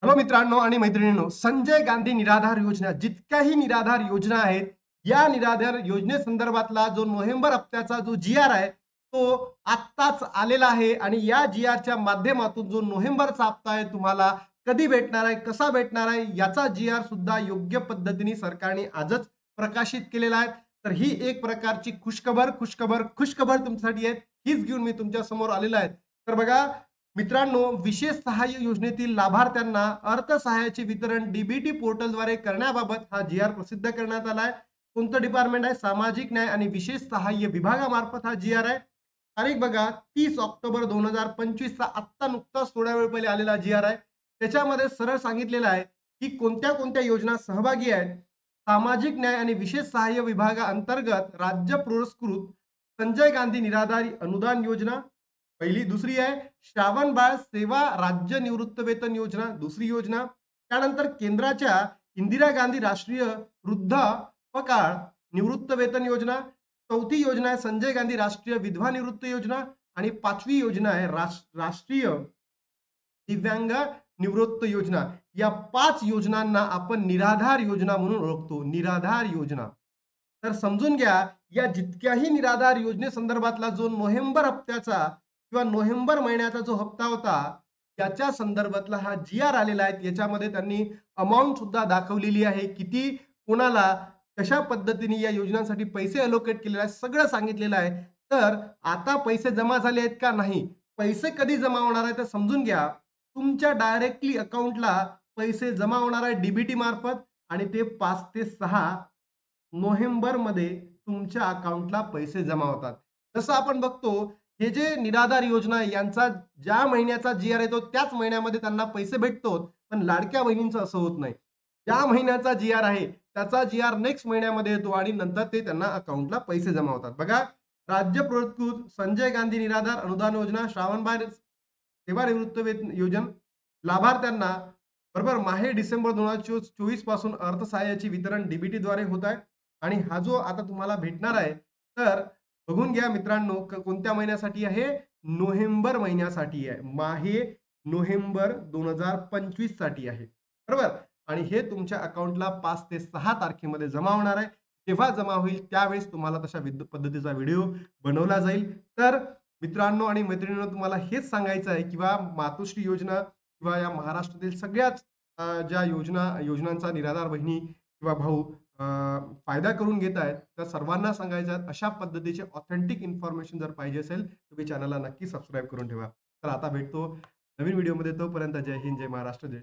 सर्व मित्रांनो आणि मैत्रिणींनो, संजय गांधी निराधार योजना, जितक्याही निराधार योजना आहेत, या निराधार योजनेसंदर्भातला जो नोव्हेंबर हप्त्याचा जो जी-आर आहे, तो आत्ताच आलेला आहे आणि या जी-आरच्या माध्यमातून जो नोव्हेंबरचा हप्ता आहे तुम्हाला कधी भेटणार आहे, कसा भेटणार आहे, याचा जी-आर सुद्धा योग्य पद्धतीने सरकारने आजच प्रकाशित केलेला आहे. तर ही एक प्रकारची खुशखबर तुमच्यासाठी आहे. हीच घेऊन मी तुमच्या समोर आलेलो आहे. तर बघा मित्रांनो, विशेष सहाय्य योजनेतील लाभार्थ्यांना अर्थसहाय्याचे वितरण डीबीटी पोर्टलद्वारे करण्याबाबत हा जी-आर प्रसिद्ध करण्यात आला आहे. कोणतं डिपार्टमेंट आहे? सामाजिक न्याय आणि विशेष सहाय्य विभागामार्फत हा जी-आर आहे. तारीख बघा 30 ऑक्टोबर 2025 चा आत्ता नुकताच थोड्या वेळ पहिले आलेला जी-आर आहे. त्याच्यामध्ये सरळ सांगितलेलं आहे की कोणत्या कोणत्या योजना सहभागी आहेत. सामाजिक न्याय आणि विशेष सहाय्य विभागाअंतर्गत राज्य पुरस्कृत संजय गांधी निराधारी अनुदान योजना पहिली. दुसरी आहे श्रावणबाळ सेवा राज्य निवृत्त वेतन योजना, दुसरी योजना. त्यानंतर केंद्राच्या इंदिरा गांधी राष्ट्रीय वृद्धापकाळ निवृत्त वेतन योजना. चौथी योजना आहे संजय गांधी राष्ट्रीय विधवा निवृत्त योजना आणि पाचवी योजना आहे राष्ट्रीय दिव्यांग निवृत्त योजना. या 5 योजनांना आपण निराधार योजना म्हणून ओळखतो. निराधार योजना. तर समजून घ्या, या जितक्याही निराधार योजनेसंदर्भातला जो नोव्हेंबर हप्त्याचा किंवा नोव्हेंबर महिन्याचा जो हप्ता होता, त्याच्या संदर्भातला हा जी-आर आलेला आहे. याच्यामध्ये त्यांनी अमाउंट सुद्धा दाखवलेली आहे. किती कोणाला कशा पद्धतीने या योजनांसाठी पैसे अलोकेट केलेले आहेत, सगळं सांगितलेलं आहे. तर आता पैसे जमा झाले आहेत का? नाही. पैसे कधी जमा होणार आहे तर समजून घ्या. तुमच्या डायरेक्टली अकाउंटला पैसे जमा होणार आहे डीबीटी मार्फत आणि ते 5 ते 6 नोव्हेंबरमध्ये तुमच्या अकाउंटला पैसे जमा होतात. जसं आपण बघतो, हे जे निराधार योजना आहे यांचा ज्या महिन्याचा जी-आर येतो त्याच महिन्यामध्ये त्यांना पैसे भेटतो. पण लाडक्या बहिणींचं असं होत नाही. ज्या महिन्याचा जी-आर आहे त्याचा जी-आर नेक्स्ट महिन्यामध्ये येतो आणि नंतर ते त्यांना अकाउंटला पैसे जमा होतात. बघा, राज्य पुरस्कृत संजय गांधी निराधार अनुदान योजना, श्रावणबाळ सेवानिवृत्त वेतन योजना लाभार्थ्यांना बरोबर माहे डिसेंबर 2024 पासून अर्थसहाय्याचे वितरण डीबीटीद्वारे होत आहे. आणि हा जो आता तुम्हाला भेटणार आहे, तर बघून घ्या मित्रांनो, कोणत्या महिन्यासाठी आहे? नोव्हेंबर महिन्यासाठी आहे. माहे नोव्हेंबर 2025 साठी आहे. बरोबर? आणि हे तुमच्या अकाउंटला 5 ते 6 तारखेमध्ये जमा होणार आहे. जेव्हा जमा होईल त्यावेळेस तुम्हाला तशा पद्धतीचा व्हिडिओ बनवला जाईल. तर मित्रांनो आणि मैत्रिणींनो, तुम्हाला हेच सांगायचं आहे किंवा मातोश्री योजना किंवा या महाराष्ट्रातील सगळ्याच ज्या योजनांचा निराधार बहिणी किंवा भाऊ फायदा करून घेत आहेत, तर सर्वांना सांगायचं आहे, अशा पद्धतीचे ऑथेंटिक इन्फॉर्मेशन जर पाहिजे असेल, तुम्ही चॅनलला नक्की सबस्क्राईब करून ठेवा. तर आता भेटतो नवीन व्हिडिओमध्ये. तोपर्यंत जय हिंद, जय महाराष्ट्र, जय